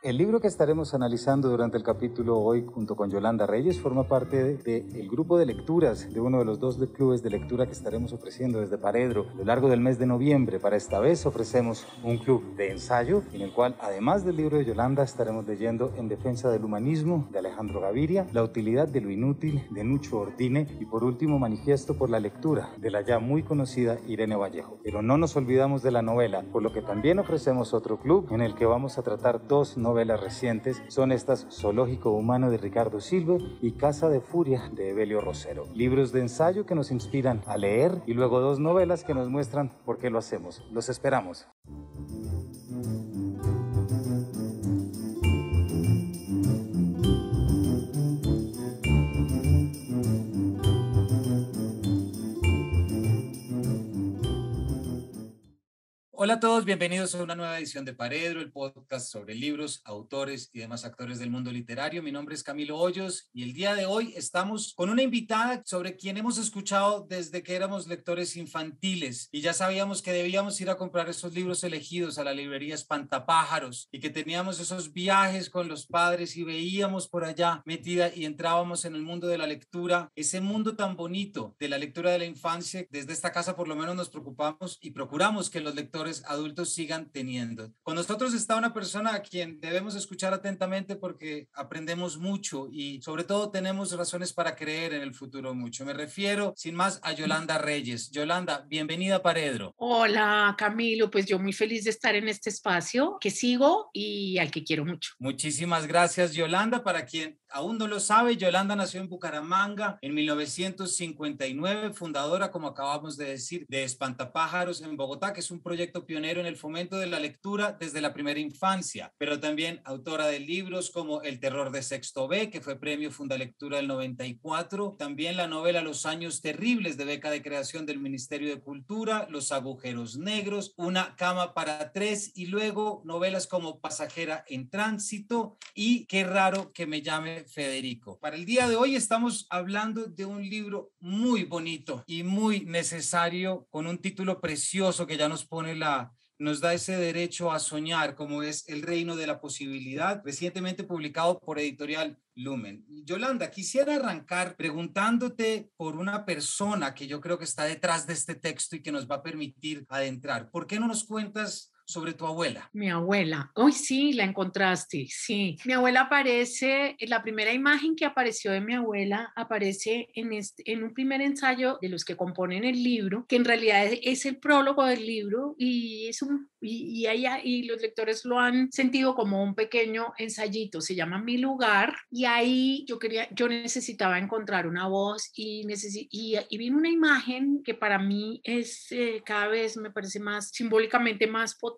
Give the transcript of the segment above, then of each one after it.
El libro que estaremos analizando durante el capítulo hoy junto con Yolanda Reyes forma parte del grupo de lecturas de uno de los dos clubes de lectura que estaremos ofreciendo desde Paredro a lo largo del mes de noviembre. Para esta vez ofrecemos un club de ensayo en el cual, además del libro de Yolanda, estaremos leyendo En defensa del humanismo de Alejandro Gaviria, La utilidad de lo inútil de Nucho Ordine y por último Manifiesto por la lectura de la ya muy conocida Irene Vallejo. Pero no nos olvidamos de la novela, por lo que también ofrecemos otro club en el que vamos a tratar dos novelas recientes. Son estas Zoológico Humano de Ricardo Silva y Casa de Furia de Evelio Rosero. Libros de ensayo que nos inspiran a leer y luego dos novelas que nos muestran por qué lo hacemos. Los esperamos. Hola a todos, bienvenidos a una nueva edición de Paredro, el podcast sobre libros, autores y demás actores del mundo literario. Mi nombre es Camilo Hoyos y el día de hoy estamos con una invitada sobre quien hemos escuchado desde que éramos lectores infantiles y ya sabíamos que debíamos ir a comprar esos libros elegidos a la librería Espantapájaros y que teníamos esos viajes con los padres y veíamos por allá metida y entrábamos en el mundo de la lectura, ese mundo tan bonito de la lectura de la infancia. Desde esta casa por lo menos nos preocupamos y procuramos que los lectores adultos sigan teniendo. Con nosotros está una persona a quien debemos escuchar atentamente porque aprendemos mucho y sobre todo tenemos razones para creer en el futuro mucho. Me refiero, sin más, a Yolanda Reyes. Yolanda, bienvenida a Paredro. Hola Camilo, pues yo muy feliz de estar en este espacio que sigo y al que quiero mucho. Muchísimas gracias, Yolanda. Para quien aún no lo sabe, Yolanda nació en Bucaramanga en 1959, fundadora, como acabamos de decir, de Espantapájaros en Bogotá, que es un proyecto pionero en el fomento de la lectura desde la primera infancia, pero también autora de libros como El terror de Sexto B, que fue premio Fundalectura del 94, también la novela Los años terribles, de beca de creación del Ministerio de Cultura, Los agujeros negros, Una cama para tres, y luego novelas como Pasajera en tránsito y Qué raro que me llame Federico. Para el día de hoy estamos hablando de un libro muy bonito y muy necesario, con un título precioso que ya nos da ese derecho a soñar, como es El reino de la posibilidad, recientemente publicado por Editorial Lumen. Yolanda, quisiera arrancar preguntándote por una persona que yo creo que está detrás de este texto y que nos va a permitir adentrar. ¿Por qué no nos cuentas sobre tu abuela? Mi abuela, hoy sí, la encontraste, sí. Mi abuela aparece, la primera imagen que apareció de mi abuela aparece en un primer ensayo de los que componen el libro, que en realidad es el prólogo del libro y los lectores lo han sentido como un pequeño ensayito, se llama Mi lugar, y ahí yo necesitaba encontrar una voz y vi una imagen que para mí es cada vez me parece más simbólicamente más potente,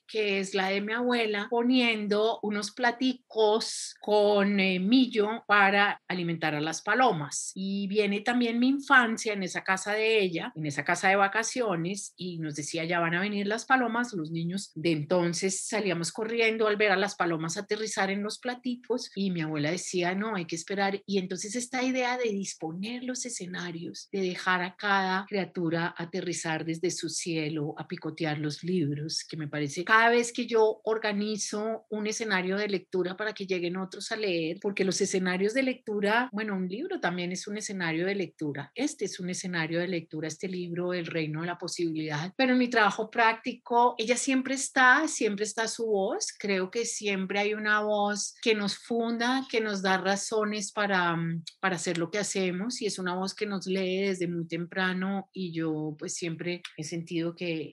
que es la de mi abuela poniendo unos platicos con millo para alimentar a las palomas. Y viene también mi infancia en esa casa de ella, en esa casa de vacaciones, y nos decía, ya van a venir las palomas. Los niños de entonces salíamos corriendo al ver a las palomas aterrizar en los platicos y mi abuela decía, no, hay que esperar. Y entonces esta idea de disponer los escenarios, de dejar a cada criatura aterrizar desde su cielo, a picotear los libros, que me parece cada vez que yo organizo un escenario de lectura para que lleguen otros a leer, porque los escenarios de lectura, bueno, un libro también es un escenario de lectura. Este es un escenario de lectura, este libro, El reino de la posibilidad, pero en mi trabajo práctico, ella siempre está su voz. Creo que siempre hay una voz que nos funda, que nos da razones para hacer lo que hacemos, y es una voz que nos lee desde muy temprano, y yo pues siempre he sentido que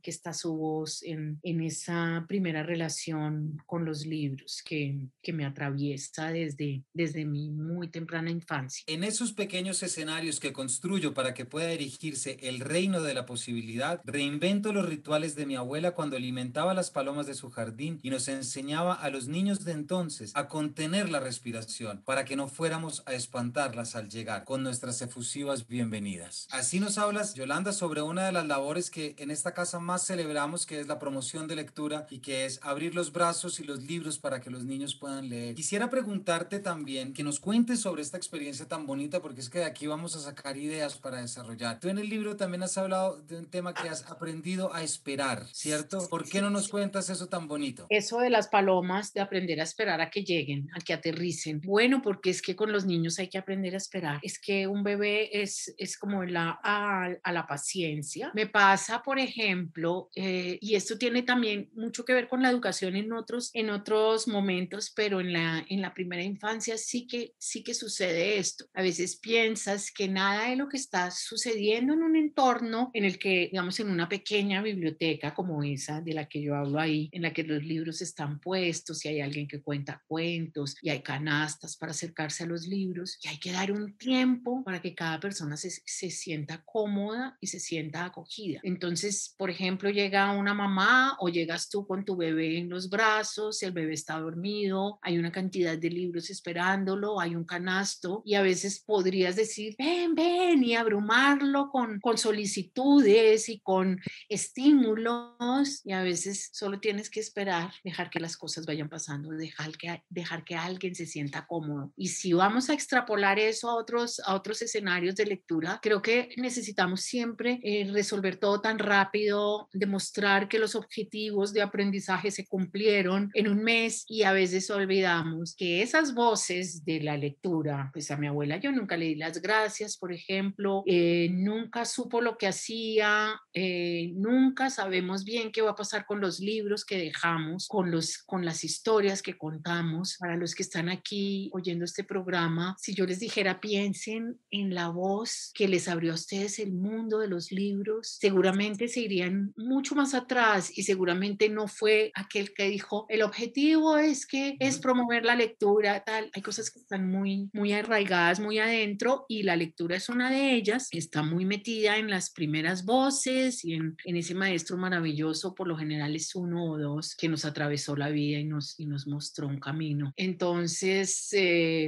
está su voz en esa primera relación con los libros que me atraviesa desde mi muy temprana infancia. En esos pequeños escenarios que construyo para que pueda erigirse el reino de la posibilidad, reinvento los rituales de mi abuela cuando alimentaba las palomas de su jardín y nos enseñaba a los niños de entonces a contener la respiración para que no fuéramos a espantarlas al llegar con nuestras efusivas bienvenidas. Así nos hablas, Yolanda, sobre una de las labores que en esta casa más celebramos, que es la promoción de lectura y que es abrir los brazos y los libros para que los niños puedan leer. Quisiera preguntarte también que nos cuentes sobre esta experiencia tan bonita, porque es que de aquí vamos a sacar ideas para desarrollar. Tú en el libro también has hablado de un tema que has aprendido a esperar esperar, ¿cierto? ¿Por qué no nos cuentas eso tan bonito? Eso de las palomas, de aprender a esperar a que lleguen, a que aterricen. Bueno, porque es que con los niños hay que aprender a esperar. Es que un bebé es como a la paciencia. Me pasa, por ejemplo, y esto tiene también mucho que ver con la educación en otros momentos, pero en la primera infancia sí que sucede esto. A veces piensas que nada de lo que está sucediendo en un entorno en el que, digamos, en una pequeña biblioteca como esa de la que yo hablo ahí, en la que los libros están puestos y hay alguien que cuenta cuentos y hay canastas para acercarse a los libros y hay que dar un tiempo para que cada persona se sienta cómoda y se sienta acogida. Entonces, por ejemplo, llega una mamá o llegas tú con tu bebé en los brazos, el bebé está dormido, hay una cantidad de libros esperándolo, hay un canasto y a veces podrías decir, ven, ven y abrumarlo con solicitudes y con estímulos y a veces solo tienes que esperar, dejar que las cosas vayan pasando, dejar que alguien se sienta cómodo. Y si vamos a extrapolar eso a otros escenarios de lectura, creo que necesitamos siempre resolver todo tan rápido, demostrar que los objetivos de aprendizaje se cumplieron en un mes y a veces olvidamos que esas voces de la lectura, pues a mi abuela yo nunca le di las gracias, por ejemplo, nunca supo lo que hacía, nunca sabemos bien qué va a pasar con los libros que dejamos, con las historias que contamos. Para los que están aquí oyendo este programa, si yo les dijera piensen en la voz que les abrió a ustedes el mundo de los libros, seguramente se irían mucho más atrás y seguramente no fue aquel que dijo el objetivo es promover la lectura, tal. Hay cosas que están muy arraigadas, muy adentro y la lectura es una de ellas, está muy metida en las primeras voces y en ese maestro maravilloso, por lo general es uno o dos, que nos atravesó la vida y nos mostró un camino. Entonces,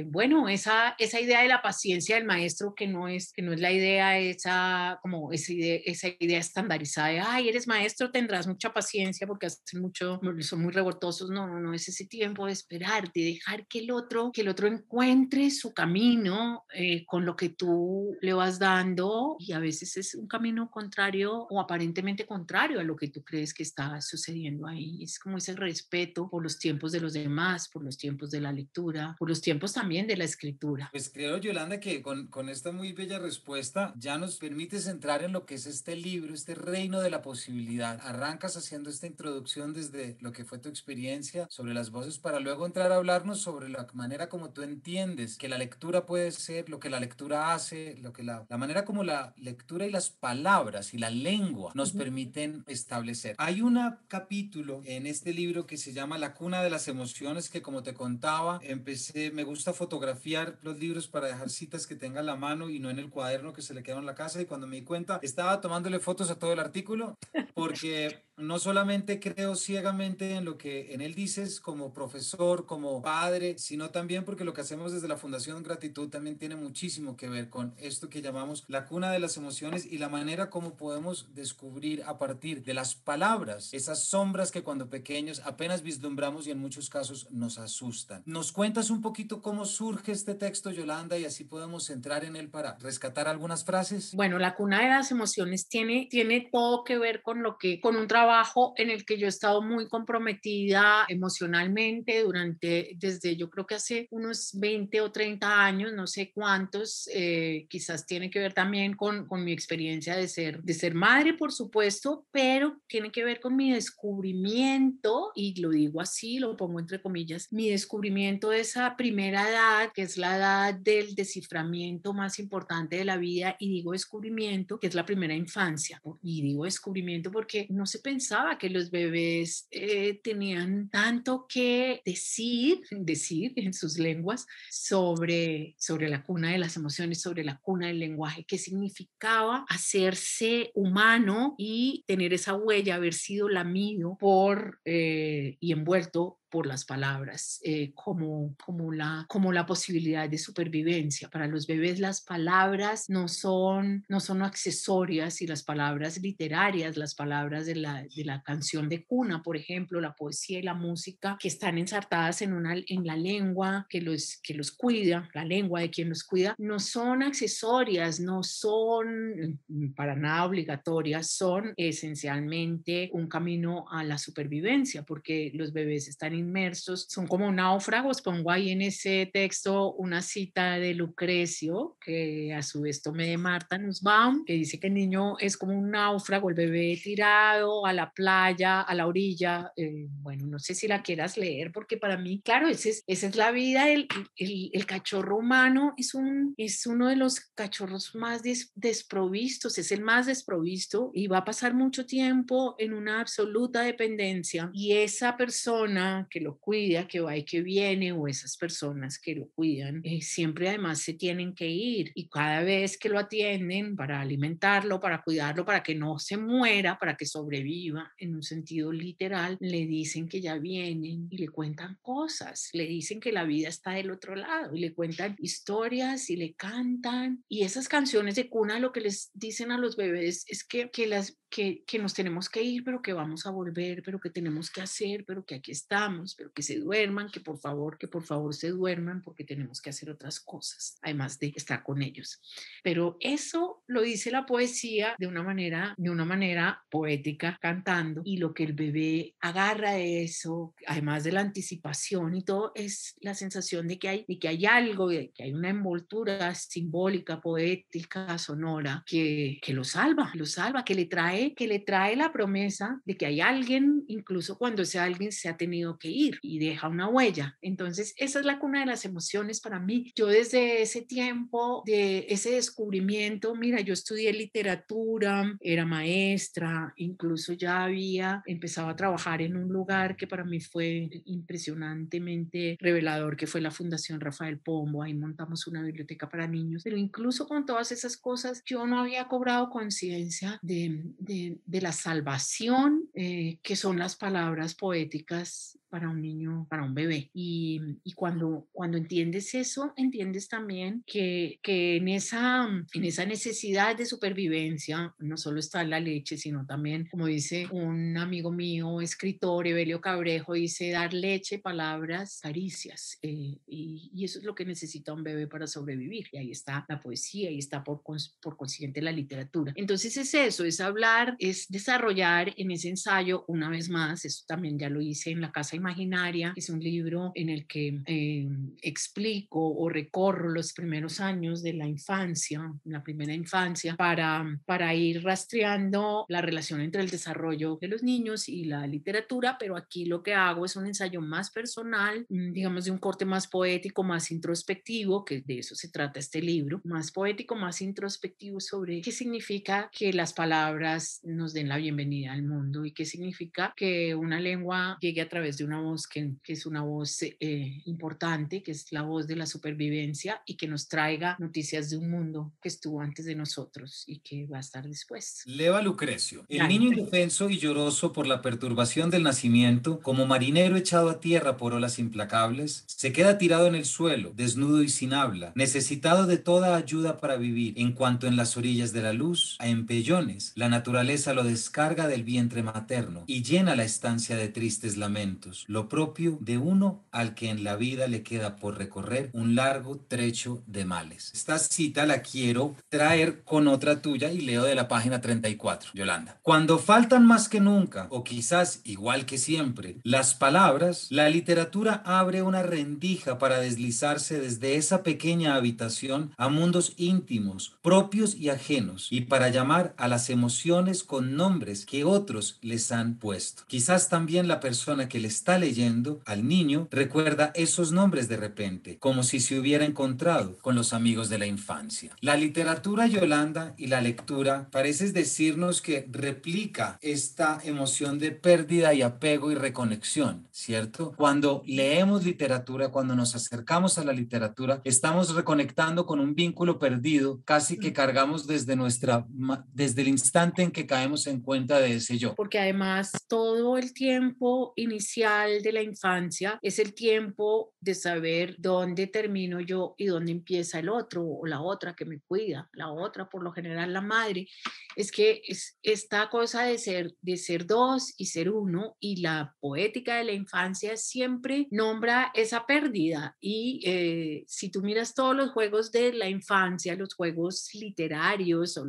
bueno, esa idea de la paciencia del maestro que no es la idea como esa idea estandarizada de, ay, eres maestro, tendrás mucha paciencia porque hacen mucho, son muy revoltosos. No, es ese tiempo de esperar, de dejar que el otro encuentre su camino con lo que tú le vas dando y a veces es un camino contrario o aparentemente contrario a lo que tú crees que está sucediendo ahí. Es como ese respeto por los tiempos de los demás, por los tiempos de la lectura, por los tiempos también de la escritura. Pues creo, Yolanda, que con esta muy bella respuesta ya nos permites entrar en lo que es este libro, este reino de la posibilidad. Arrancas haciendo esta introducción desde lo que fue tu experiencia sobre las voces para luego entrar a hablarnos sobre la manera como tú entiendes que la lectura puede ser, lo que la lectura hace, lo que la manera como la lectura y las palabras y la lengua nos permiten establecer. Hay un capítulo en este libro que se llama La cuna de las emociones que, como te contaba, me gusta fotografiar los libros para dejar citas que tenga a la mano y no en el cuaderno que se le quedó en la casa, y cuando me di cuenta estaba tomándole fotos a todo el artículo porque no solamente creo ciegamente en lo que en él dices como profesor, como padre, sino también porque lo que hacemos desde la Fundación Gratitud también tiene muchísimo que ver con esto que llamamos la cuna de las emociones y la manera como podemos descubrir a partir de las palabras esas sombras que cuando pequeños apenas vislumbramos y en muchos casos nos asustan. ¿Nos cuentas un poquito cómo surge este texto, Yolanda, y así podemos entrar en él para rescatar algunas frases? Bueno, la cuna de las emociones tiene todo que ver con un trabajo en el que yo he estado muy comprometida emocionalmente desde yo creo que hace unos 20 o 30 años, no sé cuántos, quizás tiene que ver también con mi experiencia de ser madre, por supuesto, pero tiene que ver con mi descubrimiento, y lo digo así, lo pongo entre comillas, mi descubrimiento de esa primera edad, que es la edad del desciframiento más importante de la vida, y digo descubrimiento, que es la primera infancia. Y digo descubrimiento porque no se pensaba que los bebés tenían tanto que decir en sus lenguas sobre la cuna de las emociones, sobre la cuna del lenguaje, qué significaba hacerse humano y tener esa huella, haber sido lamido y envuelto por las palabras como la posibilidad de supervivencia. Para los bebés las palabras no son accesorias, y las palabras literarias, las palabras de la canción de cuna, por ejemplo, la poesía y la música, que están ensartadas en la lengua que los cuida, la lengua de quien los cuida, no son accesorias, no son para nada obligatorias, son esencialmente un camino a la supervivencia, porque los bebés están inmersos, son como náufragos. Pongo ahí en ese texto una cita de Lucrecio, que a su vez tomé de Martha Nussbaum, que dice que el niño es como un náufrago, el bebé tirado a la playa, a la orilla. Bueno, no sé si la quieras leer, porque para mí, claro, esa es la vida. El cachorro humano es uno de los cachorros más desprovistos, es el más desprovisto, y va a pasar mucho tiempo en una absoluta dependencia, y esa persona que lo cuida, que va y que viene, o esas personas que lo cuidan, siempre además se tienen que ir, y cada vez que lo atienden para alimentarlo, para cuidarlo, para que no se muera, para que sobreviva en un sentido literal, le dicen que ya vienen y le cuentan cosas, le dicen que la vida está del otro lado y le cuentan historias y le cantan. Y esas canciones de cuna lo que les dicen a los bebés es que nos tenemos que ir, pero que vamos a volver, pero que tenemos que hacer, pero que aquí estamos, pero que se duerman, que por favor se duerman, porque tenemos que hacer otras cosas, además de estar con ellos. Pero eso lo dice la poesía de una manera poética, cantando, y lo que el bebé agarra de eso, además de la anticipación y todo, es la sensación de que hay algo, de que hay una envoltura simbólica, poética, sonora, que lo salva, que le trae la promesa de que hay alguien, incluso cuando ese alguien se ha tenido que ir, y deja una huella. Entonces, esa es la cuna de las emociones para mí. Yo desde ese tiempo, de ese descubrimiento, mira, yo estudié literatura, era maestra, incluso ya había empezado a trabajar en un lugar que para mí fue impresionantemente revelador, que fue la Fundación Rafael Pombo. Ahí montamos una biblioteca para niños, pero incluso con todas esas cosas, yo no había cobrado conciencia de la salvación que son las palabras poéticas para un niño, para un bebé. Y cuando entiendes eso, entiendes también que en esa necesidad de supervivencia no solo está la leche, sino también, como dice un amigo mío, escritor, Evelio Cabrejo, dice: dar leche, palabras, caricias. Y eso es lo que necesita un bebé para sobrevivir. Y ahí está la poesía, y está por consiguiente la literatura. Entonces es eso, es hablar, es desarrollar en ese ensayo, una vez más, eso también ya lo hice en La Casa Imaginaria, es un libro en el que explico o recorro los primeros años de la infancia, la primera infancia, para ir rastreando la relación entre el desarrollo de los niños y la literatura. Pero aquí lo que hago es un ensayo más personal, digamos de un corte más poético, más introspectivo, que de eso se trata este libro, más poético, más introspectivo, sobre qué significa que las palabras nos den la bienvenida al mundo, y qué significa que una lengua llegue a través de una voz que es una voz importante, que es la voz de la supervivencia, y que nos traiga noticias de un mundo que estuvo antes de nosotros y que va a estar después. Leo a Lucrecio. El Dale. niño indefenso y lloroso por la perturbación del nacimiento, como marinero echado a tierra por olas implacables, se queda tirado en el suelo, desnudo y sin habla, necesitado de toda ayuda para vivir, en cuanto en las orillas de la luz, a empellones, la naturaleza lo descarga del vientre materno y llena la estancia de tristes lamentos, lo propio de uno al que en la vida le queda por recorrer un largo trecho de males. Esta cita la quiero traer con otra tuya y leo de la página 34, Yolanda. Cuando faltan más que nunca, o quizás igual que siempre, las palabras, la literatura abre una rendija para deslizarse desde esa pequeña habitación a mundos íntimos, propios y ajenos, y para llamar a las emociones con nombres que otros les han puesto. Quizás también la persona que le está leyendo al niño recuerda esos nombres de repente, como si se hubiera encontrado con los amigos de la infancia. La literatura, Yolanda, y la lectura pareces decirnos que replica esta emoción de pérdida y apego y reconexión, ¿cierto? Cuando leemos literatura, cuando nos acercamos a la literatura, estamos reconectando con un vínculo perdido, casi que cargamos desde el instante en que caemos en cuenta de ese yo. Porque además todo el tiempo inicial vital de la infancia es el tiempo de saber dónde termino yo y dónde empieza el otro o la otra que me cuida, la otra, por lo general la madre. Es que es esta cosa de ser dos y ser uno, y la poética de la infancia siempre nombra esa pérdida. Y si tú miras todos los juegos de la infancia, los juegos literarios o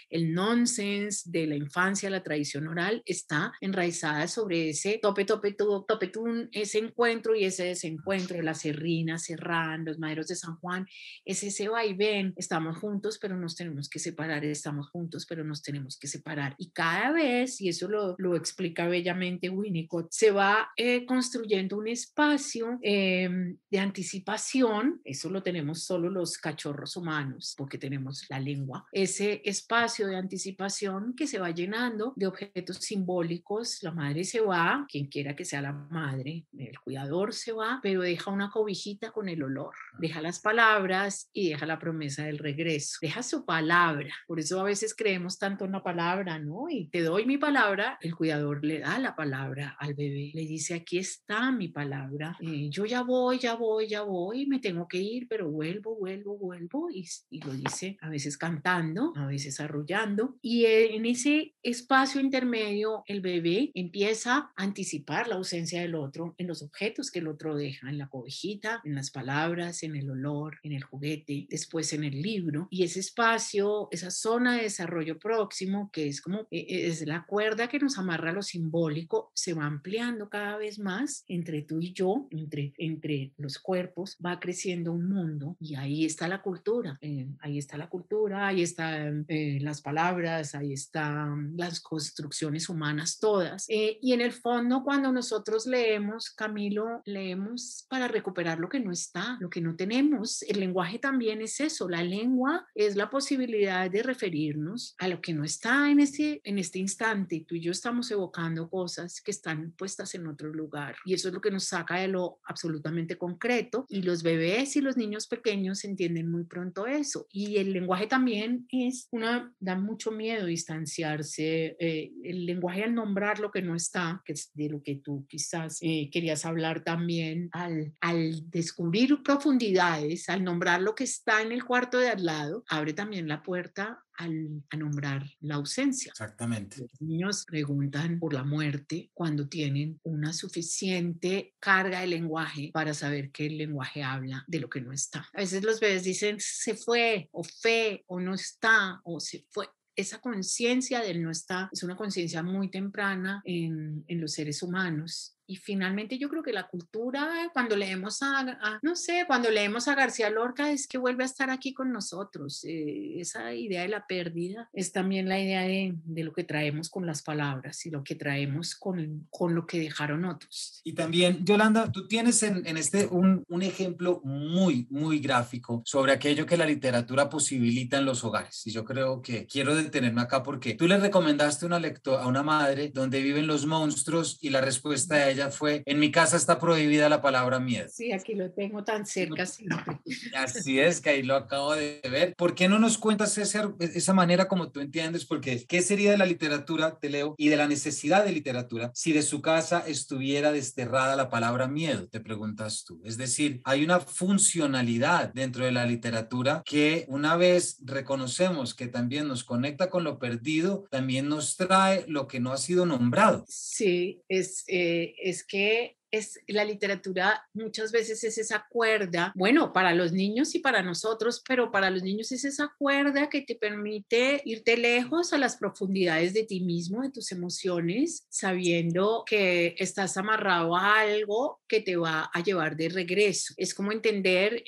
el nonsense de la infancia, la tradición oral, está enraizada sobre ese tope, tope, tope, tun, ese encuentro y ese desencuentro, la serrina, serrán, los maderos de San Juan, es ese vaivén, estamos juntos pero nos tenemos que separar, estamos juntos pero nos tenemos que separar. Y cada vez, y eso lo explica bellamente Winnicott, se va construyendo un espacio de anticipación. Eso lo tenemos solo los cachorros humanos porque tenemos la lengua, ese espacio de anticipación que se va llenando de objetos simbólicos. La madre se va, quien quiera que sea la madre, el cuidador se va, pero deja una cobijita con el olor, deja las palabras y deja la promesa del regreso, deja su palabra. Por eso a veces creemos tanto en la palabra, ¿no? Y te doy mi palabra, el cuidador le da la palabra al bebé, le dice, aquí está mi palabra, yo ya voy, ya voy, ya voy, me tengo que ir, pero vuelvo, vuelvo, vuelvo, y lo dice a veces cantando, a veces arrullando, y en ese espacio intermedio el bebé empieza a anticipar la ausencia del otro en los objetos que el otro deja, en la cobijita, en las palabras, en el olor, en el juguete, después en el libro, y ese espacio, esa zona de desarrollo próximo, que es como es la cuerda que nos amarra a lo simbólico, se va ampliando cada vez más entre tú y yo, entre los cuerpos, va creciendo un mundo, y ahí está la cultura, ahí está la cultura, ahí están las palabras, ahí están las construcciones humanas todas. Y en el fondo, cuando nosotros leemos, Camilo, leemos para recuperar lo que no está, lo que no tenemos. El lenguaje también es eso, la lengua es la posibilidad de referirnos a lo que no está en este instante. Tú y yo estamos evocando cosas que están puestas en otro lugar, y eso es lo que nos saca de lo absolutamente concreto, y los bebés y los niños pequeños entienden muy pronto eso. Y el lenguaje también da mucho miedo distanciarse. El lenguaje, al nombrar lo que no está, que es de lo que tú quizás querías hablar también, al descubrir profundidades, al nombrar lo que está en el cuarto de al lado, abre también la puerta a nombrar la ausencia. Exactamente. Los niños preguntan por la muerte cuando tienen una suficiente carga de lenguaje para saber que el lenguaje habla de lo que no está. A veces los bebés dicen se fue, o fe, o no está, o se fue. Esa conciencia del no está es una conciencia muy temprana en los seres humanos. Y finalmente yo creo que la cultura, cuando leemos no sé, cuando leemos a García Lorca, es que vuelve a estar aquí con nosotros. Esa idea de la pérdida es también la idea de lo que traemos con las palabras y lo que traemos con lo que dejaron otros. Y también, Yolanda, tú tienes en este un ejemplo muy, muy gráfico sobre aquello que la literatura posibilita en los hogares. Y yo creo que quiero detenerme acá porque tú le recomendaste a una madre donde viven los monstruos, y la respuesta de ella fue: en mi casa está prohibida la palabra miedo. Sí, aquí lo tengo tan cerca siempre. Así es, que ahí lo acabo de ver. ¿Por qué no nos cuentas esa manera como tú entiendes? Porque ¿qué sería de la literatura, te leo, y de la necesidad de literatura si de su casa estuviera desterrada la palabra miedo? Te preguntas tú. Es decir, hay una funcionalidad dentro de la literatura que, una vez reconocemos que también nos conecta con lo perdido, también nos trae lo que no ha sido nombrado. Sí, es que la literatura muchas veces es esa cuerda, bueno, para los niños y para nosotros, pero para los niños es esa cuerda que te permite irte lejos a las profundidades de ti mismo, de tus emociones, sabiendo que estás amarrado a algo que te va a llevar de regreso. Es como entender,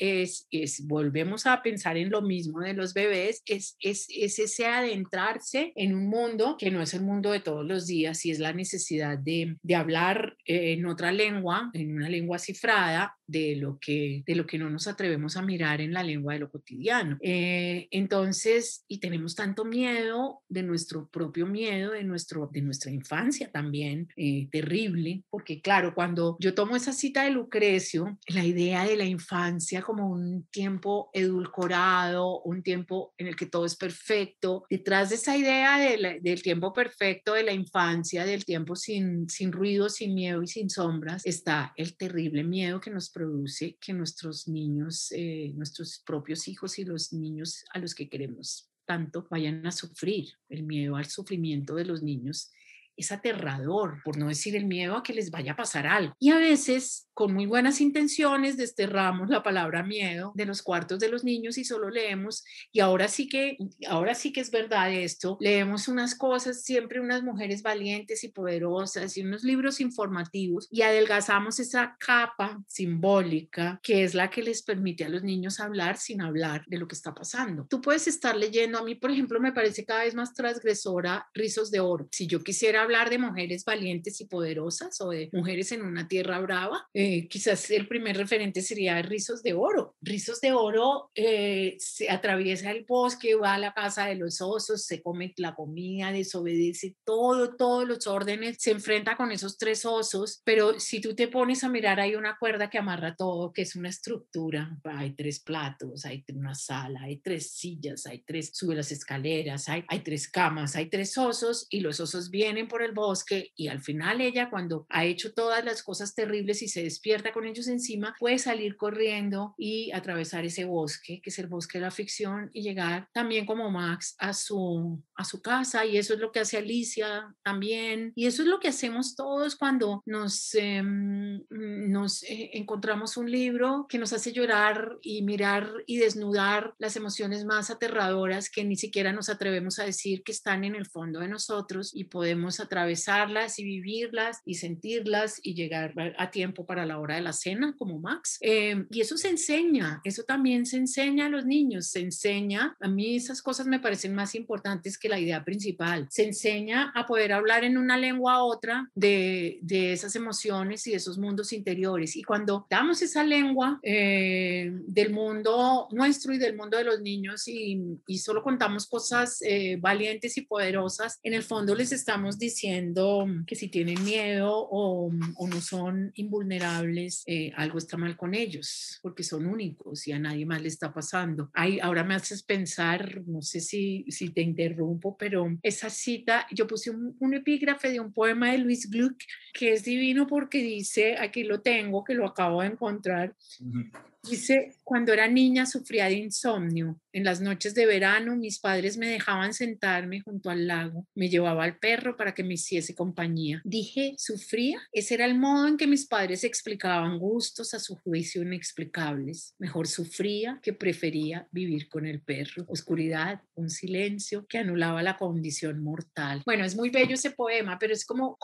volvemos a pensar en lo mismo de los bebés, es ese adentrarse en un mundo que no es el mundo de todos los días, y es la necesidad de hablar en otra lengua, en una lengua cifrada, de lo que no nos atrevemos a mirar en la lengua de lo cotidiano. Entonces, y tenemos tanto miedo de nuestro propio miedo, de nuestra infancia también, terrible, porque claro, cuando yo tomo esa cita de Lucrecio, la idea de la infancia como un tiempo edulcorado, un tiempo en el que todo es perfecto, detrás de esa idea del tiempo perfecto de la infancia, del tiempo sin ruido, sin miedo y sin sombras, cosas, está el terrible miedo que nos produce que nuestros niños, nuestros propios hijos y los niños a los que queremos tanto vayan a sufrir. El miedo al sufrimiento de los niños es aterrador, por no decir el miedo a que les vaya a pasar algo. Y a veces, con muy buenas intenciones, desterramos la palabra miedo de los cuartos de los niños y solo leemos, y ahora sí que es verdad esto, leemos unas cosas, siempre unas mujeres valientes y poderosas y unos libros informativos, y adelgazamos esa capa simbólica que es la que les permite a los niños hablar sin hablar de lo que está pasando. Tú puedes estar leyendo, a mí por ejemplo me parece cada vez más transgresora Rizos de Oro. Si yo quisiera hablar de mujeres valientes y poderosas o de mujeres en una tierra brava, quizás el primer referente sería Rizos de Oro. Rizos de Oro se atraviesa el bosque, va a la casa de los osos, se come la comida, desobedece todos los órdenes, se enfrenta con esos 3 osos, pero si tú te pones a mirar, hay una cuerda que amarra todo, que es una estructura. Hay 3 platos, hay una sala, hay 3 sillas, sube las escaleras, hay 3 camas, hay 3 osos, y los osos vienen por el bosque, y al final ella, cuando ha hecho todas las cosas terribles y se despierta con ellos encima, puede salir corriendo y atravesar ese bosque, que es el bosque de la ficción, y llegar también como Max a su casa. Y eso es lo que hace Alicia también, y eso es lo que hacemos todos cuando nos encontramos un libro que nos hace llorar y mirar y desnudar las emociones más aterradoras que ni siquiera nos atrevemos a decir que están en el fondo de nosotros, y podemos atravesarlas y vivirlas y sentirlas y llegar a tiempo para la hora de la cena como Max. Y eso se enseña, eso también se enseña a los niños, se enseña, a mí esas cosas me parecen más importantes que la idea principal, se enseña a poder hablar en una lengua a otra de esas emociones y de esos mundos interiores, y cuando damos esa lengua del mundo nuestro y del mundo de los niños y solo contamos cosas valientes y poderosas, en el fondo les estamos diciendo que si tienen miedo o no son invulnerables, algo está mal con ellos, porque son únicos y a nadie más le está pasando. Ahora me haces pensar, no sé si te interrumpo, pero esa cita, yo puse un epígrafe de un poema de Louise Gluck que es divino, porque dice, aquí lo tengo, que lo acabo de encontrar. Dice, cuando era niña sufría de insomnio. En las noches de verano mis padres me dejaban sentarme junto al lago. Me llevaba al perro para que me hiciese compañía. Dije, ¿sufría? Ese era el modo en que mis padres explicaban gustos a su juicio inexplicables. Mejor sufría que prefería vivir con el perro. Oscuridad, un silencio que anulaba la condición mortal. Bueno, es muy bello ese poema, pero es como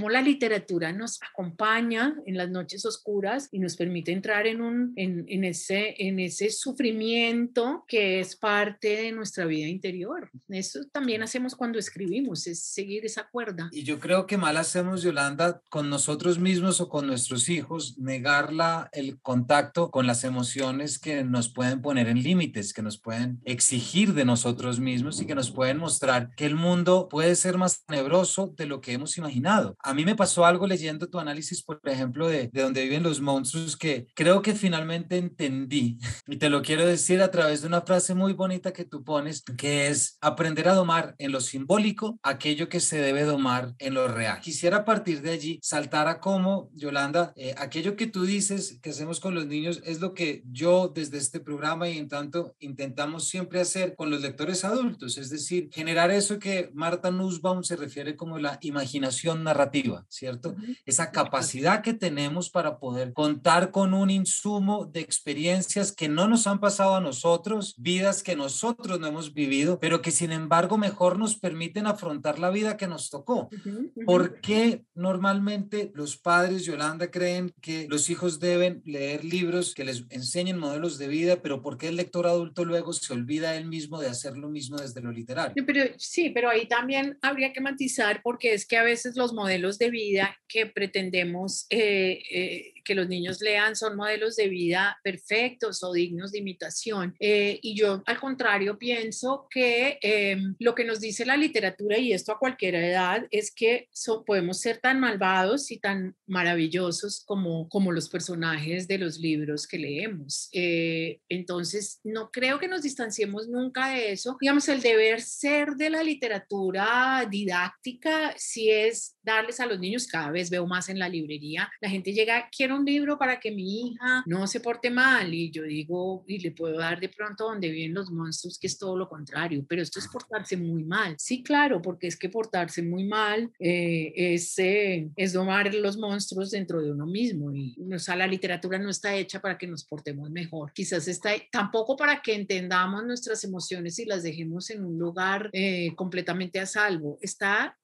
la literatura nos acompaña en las noches oscuras y nos permite entrar en ese sufrimiento que es parte de nuestra vida interior. Eso también hacemos cuando escribimos, es seguir esa cuerda. Y yo creo que mal hacemos, Yolanda, con nosotros mismos o con nuestros hijos, negar el contacto con las emociones que nos pueden poner en límites, que nos pueden exigir de nosotros mismos y que nos pueden mostrar que el mundo puede ser más tenebroso de lo que hemos imaginado. A mí me pasó algo leyendo tu análisis, por ejemplo, de dónde viven los monstruos, que creo que finalmente entendí, y te lo quiero decir a través de una frase muy bonita que tú pones, que es aprender a domar en lo simbólico aquello que se debe domar en lo real. Quisiera a partir de allí saltar a cómo, Yolanda, aquello que tú dices que hacemos con los niños es lo que yo desde este programa y en tanto intentamos siempre hacer con los lectores adultos, es decir, generar eso que Martha Nussbaum se refiere como la imaginación narrativa, ¿cierto? Esa capacidad que tenemos para poder contar con un insumo de experiencias que no nos han pasado a nosotros, vidas que nosotros no hemos vivido, pero que sin embargo mejor nos permiten afrontar la vida que nos tocó. ¿Por qué normalmente los padres, Yolanda, creen que los hijos deben leer libros que les enseñen modelos de vida, pero por qué el lector adulto luego se olvida él mismo de hacer lo mismo desde lo literario? Pero ahí también habría que matizar, porque es que a veces los modelos de vida que pretendemos que los niños lean son modelos de vida vida perfectos o dignos de imitación. Y yo, al contrario, pienso que lo que nos dice la literatura, y esto a cualquier edad, es que podemos ser tan malvados y tan maravillosos como los personajes de los libros que leemos. Entonces, no creo que nos distanciemos nunca de eso. Digamos, el deber ser de la literatura didáctica sí es darles a los niños, cada vez veo más en la librería, la gente llega, quiero un libro para que mi hija no se porte mal, y yo digo, y le puedo dar de pronto Donde viven los monstruos, que es todo lo contrario, pero esto es portarse muy mal. Sí, claro, porque es que portarse muy mal es domar los monstruos dentro de uno mismo, y o sea, la literatura no está hecha para que nos portemos mejor, quizás está tampoco para que entendamos nuestras emociones y las dejemos en un lugar completamente a salvo. Está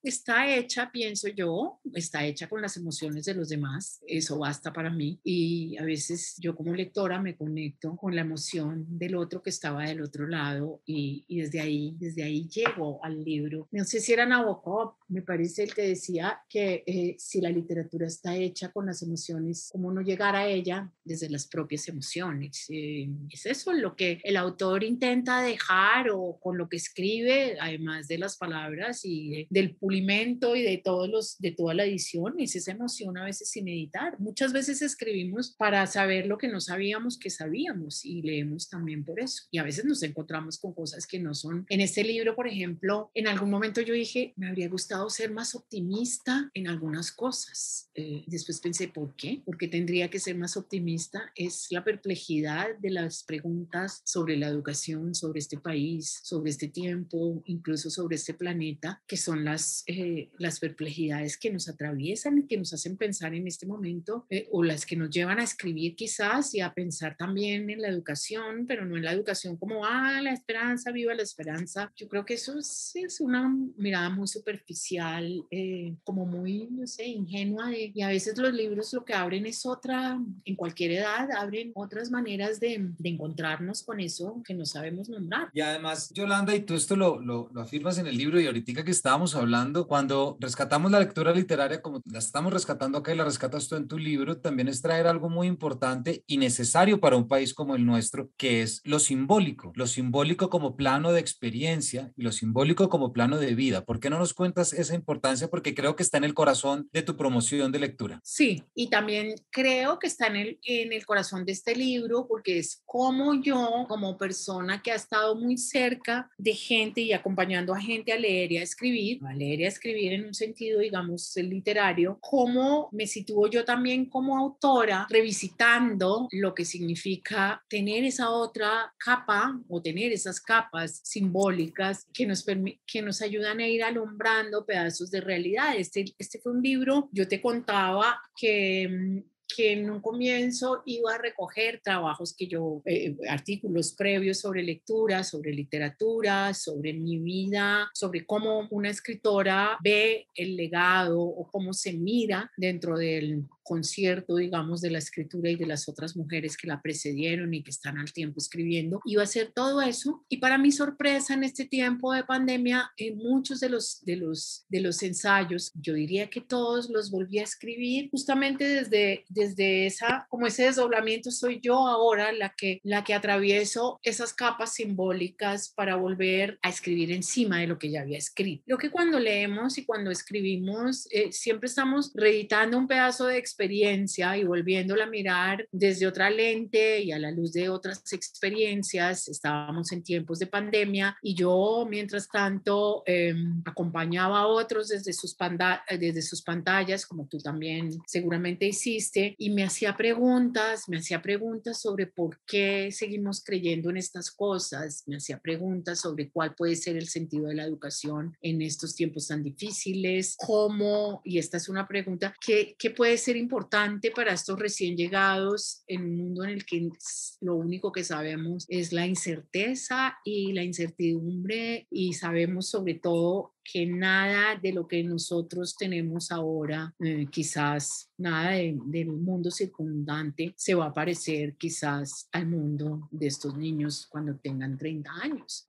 hecha, pienso yo, está hecha con las emociones de los demás, eso basta para mí, y a veces yo como lectora me conecto con la emoción del otro que estaba del otro lado, y desde ahí llego al libro. No sé si era Nabokov, me parece, el que decía que si la literatura está hecha con las emociones, ¿cómo no llegar a ella desde las propias emociones? Es eso lo que el autor intenta dejar, o con lo que escribe, además de las palabras y del pulimento y de toda la edición, es esa emoción a veces sin editar. Muchas veces escribimos para saber lo que no sabíamos que sabíamos, y leemos también por eso. Y a veces nos encontramos con cosas que no son. En este libro, por ejemplo, en algún momento yo dije, me habría gustado ser más optimista en algunas cosas. Después pensé, ¿por qué? ¿Por qué tendría que ser más optimista? Es la perplejidad de las preguntas sobre la educación, sobre este país, sobre este tiempo, incluso sobre este planeta, que son las perplejidades que nos atraviesan y que nos hacen pensar en este momento, o las que nos llevan a escribir quizás, y a pensar también en la educación, pero no en la educación como, la esperanza, viva la esperanza. Yo creo que eso es una mirada muy superficial, como muy, no sé, ingenua, y a veces los libros lo que abren es otra, en cualquier edad, abren otras maneras de encontrarnos con eso que no sabemos nombrar. Y además, Yolanda, y tú esto lo afirmas en el libro, y ahorita que estábamos hablando, cuando rescatamos la lectura literaria, como la estamos rescatando acá y la rescatas tú en tu libro, también es traer algo muy importante y necesario para un país como el nuestro, que es lo simbólico como plano de experiencia y lo simbólico como plano de vida. ¿Por qué no nos cuentas esa importancia? Porque creo que está en el corazón de tu promoción de lectura. Sí, y también creo que está en el corazón de este libro, porque es como yo, como persona que ha estado muy cerca de gente y acompañando a gente a leer y a escribir en un sentido, digamos, literario, cómo me sitúo yo también como autora, revisitando lo que significa tener esa otra capa, o tener esas capas simbólicas que nos ayudan a ir alumbrando pedazos de realidad. Este fue un libro, yo te contaba que en un comienzo iba a recoger trabajos que yo, artículos previos sobre lectura, sobre literatura, sobre mi vida, sobre cómo una escritora ve el legado, o cómo se mira dentro del concierto, digamos, de la escritura y de las otras mujeres que la precedieron y que están al tiempo escribiendo. Iba a hacer todo eso, y para mi sorpresa, en este tiempo de pandemia, en muchos de los ensayos, yo diría que todos los volví a escribir justamente desde como ese desdoblamiento. Soy yo ahora la que atravieso esas capas simbólicas para volver a escribir encima de lo que ya había escrito. Creo que cuando leemos y cuando escribimos, siempre estamos reeditando un pedazo de experiencia y volviéndola a mirar desde otra lente y a la luz de otras experiencias. Estábamos en tiempos de pandemia, y yo, mientras tanto, acompañaba a otros desde sus pantallas, como tú también seguramente hiciste, y me hacía preguntas sobre por qué seguimos creyendo en estas cosas, me hacía preguntas sobre cuál puede ser el sentido de la educación en estos tiempos tan difíciles, y esta es una pregunta, ¿qué puede ser importante para estos recién llegados en un mundo en el que lo único que sabemos es la incerteza y la incertidumbre, y sabemos sobre todo que nada de lo que nosotros tenemos ahora, quizás nada del mundo circundante se va a parecer quizás al mundo de estos niños cuando tengan 30 años.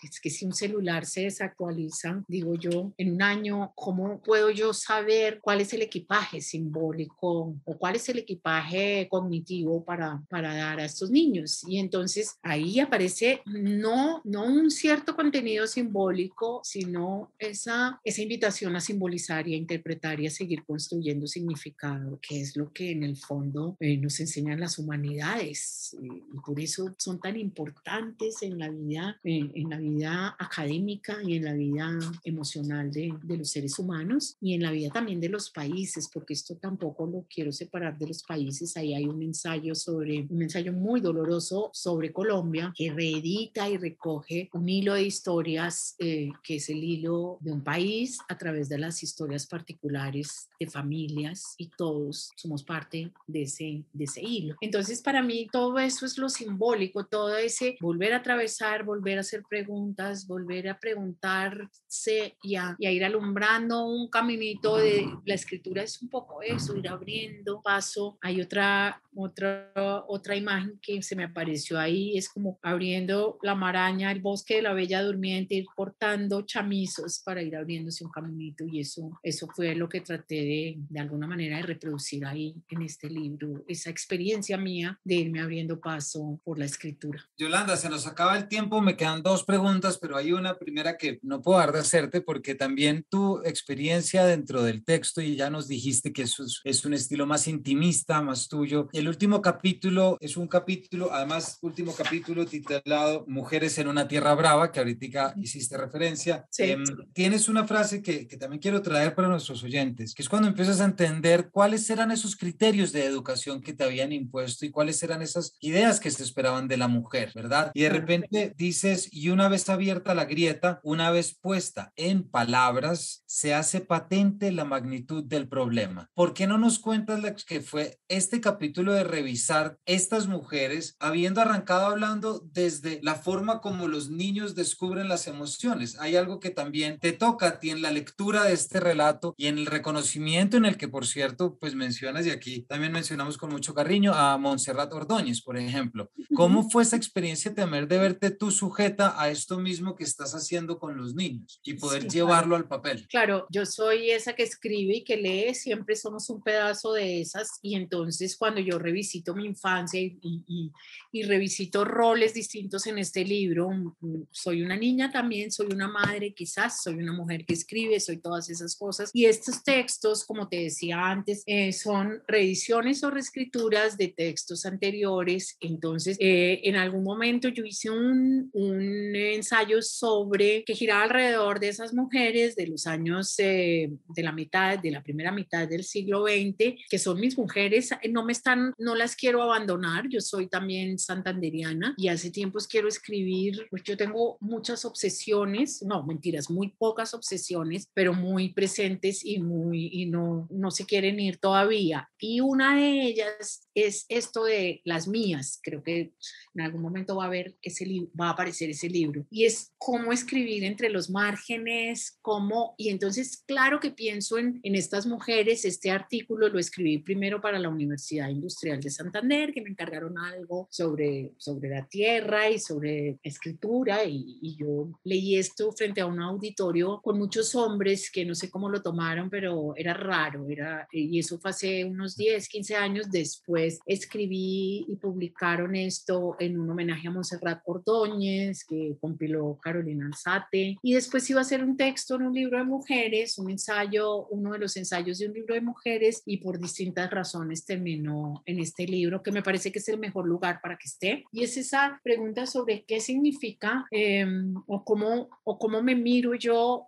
Es que si un celular se desactualiza, digo yo, en un año, ¿cómo puedo yo saber cuál es el equipaje simbólico o cuál es el equipaje cognitivo para dar a estos niños? Y entonces ahí aparece no un cierto contenido simbólico, sino esa invitación a simbolizar y a interpretar y a seguir construyendo significado, que es lo que en el fondo nos enseñan las humanidades, y por eso son tan importantes en la vida académica y en la vida emocional de los seres humanos y en la vida también de los países, porque esto tampoco lo quiero separar de los países. Ahí hay un ensayo muy doloroso sobre Colombia, que reedita y recoge un hilo de historias, que es el hilo de un país a través de las historias particulares de familias, y todos somos parte de ese hilo. Entonces, para mí todo eso es lo simbólico, todo ese volver a atravesar, volver a hacer preguntas, volver a preguntarse y a ir alumbrando un caminito de la escritura. Es un poco eso, ir abriendo paso. Hay otra imagen que se me apareció ahí, es como abriendo la maraña, el bosque de la Bella Durmiente, ir cortando chamizos para ir abriéndose un caminito, y eso fue lo que traté de alguna manera de reproducir ahí en este libro, esa experiencia mía de irme abriendo paso por la escritura. Yolanda, se nos acaba el tiempo, me quedan dos preguntas, pero hay una primera que no puedo dejar de hacerte porque también tu experiencia dentro del texto, y ya nos dijiste que eso es un estilo más intimista, más tuyo. El último capítulo es un capítulo, además, último capítulo titulado Mujeres en una tierra brava, que ahorita hiciste referencia. Sí. Tienes una frase que también quiero traer para nuestros oyentes, que es cuando empiezas a entender cuáles eran esos criterios de educación que te habían impuesto y cuáles eran esas ideas que se esperaban de la mujer, ¿verdad? Y de repente dices, y una vez abierta la grieta, una vez puesta en palabras, se hace patente la magnitud del problema. ¿Por qué no nos cuentas que fue este capítulo de revisar estas mujeres, habiendo arrancado hablando desde la forma como los niños descubren las emociones? Hay algo que también te toca a ti en la lectura de este relato y en el reconocimiento en el que, por cierto, pues mencionas, y aquí también mencionamos con mucho cariño a Montserrat Ordóñez, por ejemplo. ¿Cómo fue esa experiencia también de verte tú sujeta a esto mismo que estás haciendo con los niños y poder llevarlo al papel? Claro, yo soy esa que escribe y que lee, siempre somos un pedazo de esas, y entonces cuando yo revisito mi infancia y revisito roles distintos en este libro, soy una niña también, soy una madre quizás, soy una mujer que escribe, soy todas esas cosas, y estos textos, como te decía antes, son reediciones o reescrituras de textos anteriores. Entonces, en algún momento yo hice un ensayo que giraba alrededor de esas mujeres de los años de la primera mitad del siglo XX, que son mis mujeres. No las quiero abandonar. Yo soy también santanderiana y hace tiempos quiero escribir, pues yo tengo muchas obsesiones, no, mentiras, muy pocas obsesiones, pero muy presentes y no se quieren ir todavía. Y una de ellas es esto de las mías. Creo que en algún momento va a aparecer ese libro, y es cómo escribir entre los márgenes, y entonces claro que pienso en estas mujeres. Este artículo lo escribí primero para la Universidad Industrial de Santander, que me encargaron algo sobre la tierra y sobre escritura, y yo leí esto frente a un auditorio con muchos hombres que no sé cómo lo tomaron, pero era raro, y eso fue hace unos 10, 15 años. Después escribí y publicaron esto en un homenaje a Montserrat Ordóñez, que compiló Carolina Alzate, y después iba a hacer un texto en un libro de mujeres, un ensayo, uno de los ensayos de un libro de mujeres, y por distintas razones terminó en este libro, que me parece que es el mejor lugar para que esté, y es esa pregunta sobre qué significa, o cómo me miro yo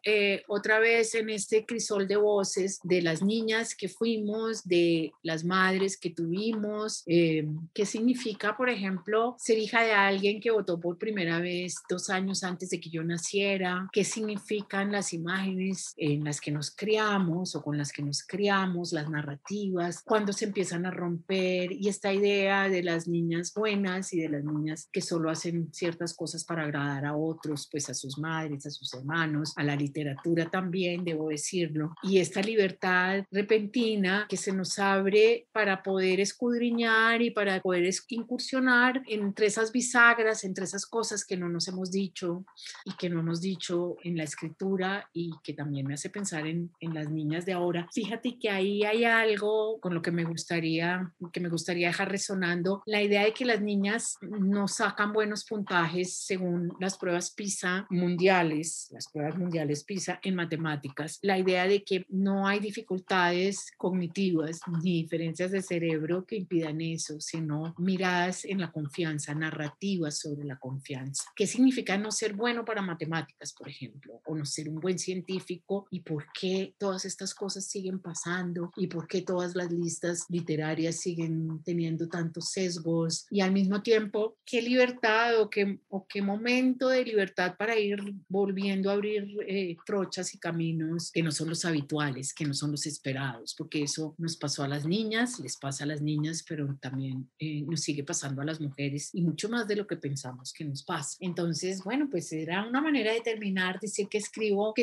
otra vez en este crisol de voces de las niñas que fuimos, de las madres que tuvimos, qué significa, por ejemplo, ser hija de alguien que votó por primera vez 2 años antes de que yo naciera, qué significan las imágenes en las que nos criamos o con las que nos criamos, las narrativas, cuando se empiezan a romper, y esta idea de las niñas buenas y de las niñas que solo hacen ciertas cosas para agradar a otros, pues a sus madres, a sus hermanos, a la literatura también, debo decirlo, y esta libertad repentina que se nos abre para poder escudriñar y para poder incursionar entre esas bisagras, entre esas cosas que no nos hemos dicho y que no hemos dicho en la escritura, y que también me hace pensar en las niñas de ahora. Fíjate que ahí hay algo con lo que me gustaría dejar resonando, la idea de que las niñas no sacan buenos puntajes según las pruebas PISA mundiales, las pruebas mundiales PISA en matemáticas, la idea de que no hay dificultades cognitivas ni diferencias de cerebro que impidan eso, sino miradas en la confianza, narrativas sobre la confianza. ¿Qué significa no ser bueno para matemáticas, por ejemplo, o no ser un buen científico, y por qué todas estas cosas siguen pasando y por qué todas las listas literarias siguen teniendo tantos sesgos, y al mismo tiempo qué libertad o qué momento de libertad para ir volviendo a abrir trochas y caminos que no son los habituales, que no son los esperados, porque eso nos pasó a las niñas, les pasa a las niñas, pero también nos sigue pasando a las mujeres, y mucho más de lo que pensamos que nos pasa. Entonces, bueno, pues era una manera de terminar, decir que escribo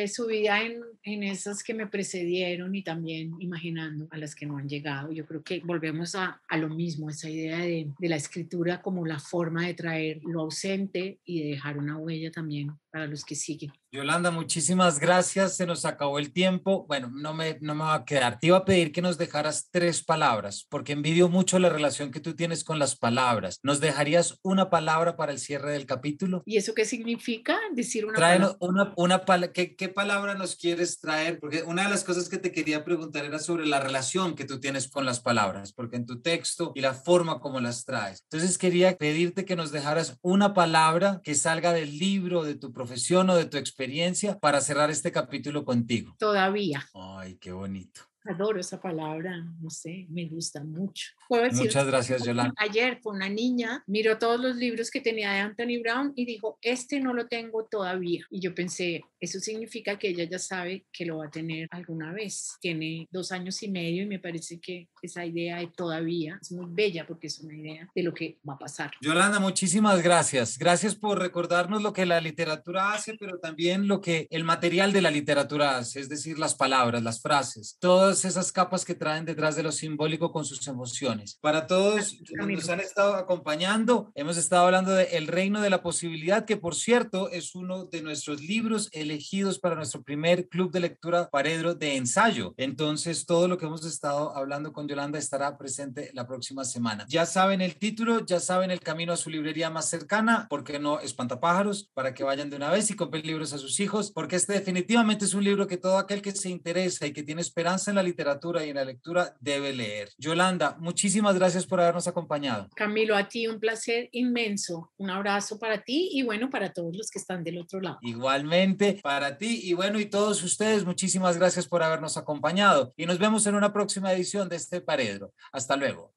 su vida en esas que me precedieron, y también imaginando a las que no han llegado. Yo creo que volvemos a lo mismo, esa idea de la escritura como la forma de traer lo ausente y de dejar una huella también para los que siguen. Yolanda, muchísimas gracias. Se nos acabó el tiempo. Bueno, no me va a quedar. Te iba a pedir que nos dejaras 3 palabras, porque envidio mucho la relación que tú tienes con las palabras. ¿Nos dejarías una palabra para el cierre del capítulo? ¿Y eso qué significa? Decir una Tráenos palabra. ¿Qué palabra nos quieres traer? Porque una de las cosas que te quería preguntar era sobre la relación que tú tienes con las palabras, porque en tu texto y la forma como las traes. Entonces quería pedirte que nos dejaras una palabra que salga del libro, de tu profesión o de tu experiencia, para cerrar este capítulo contigo. Todavía. Ay, qué bonito. Adoro esa palabra, no sé, me gusta mucho. Puedo decir, Muchas gracias, Yolanda. ayer fue una niña, miró todos los libros que tenía de Anthony Brown y dijo, este no lo tengo todavía. Y yo pensé, eso significa que ella ya sabe que lo va a tener alguna vez. Tiene 2 años y medio, y me parece que esa idea de todavía es muy bella, porque es una idea de lo que va a pasar. Yolanda, muchísimas gracias. Gracias por recordarnos lo que la literatura hace, pero también lo que el material de la literatura hace, es decir, las palabras, las frases, todas esas capas que traen detrás de lo simbólico con sus emociones. Para todos quienes nos han estado acompañando, hemos estado hablando de El Reino de la Posibilidad, que por cierto es uno de nuestros libros elegidos para nuestro primer club de lectura Paredro de ensayo. Entonces, todo lo que hemos estado hablando con Yolanda estará presente la próxima semana. Ya saben el título, ya saben el camino a su librería más cercana, ¿por qué no Espantapájaros? Para que vayan de una vez y compren libros a sus hijos, porque este definitivamente es un libro que todo aquel que se interesa y que tiene esperanza en la literatura y en la lectura debe leer. Yolanda, muchísimas gracias por habernos acompañado. Camilo, a ti un placer inmenso. Un abrazo para ti y bueno, para todos los que están del otro lado. Igualmente para ti y bueno, y todos ustedes, muchísimas gracias por habernos acompañado y nos vemos en una próxima edición de este Paredro. Hasta luego.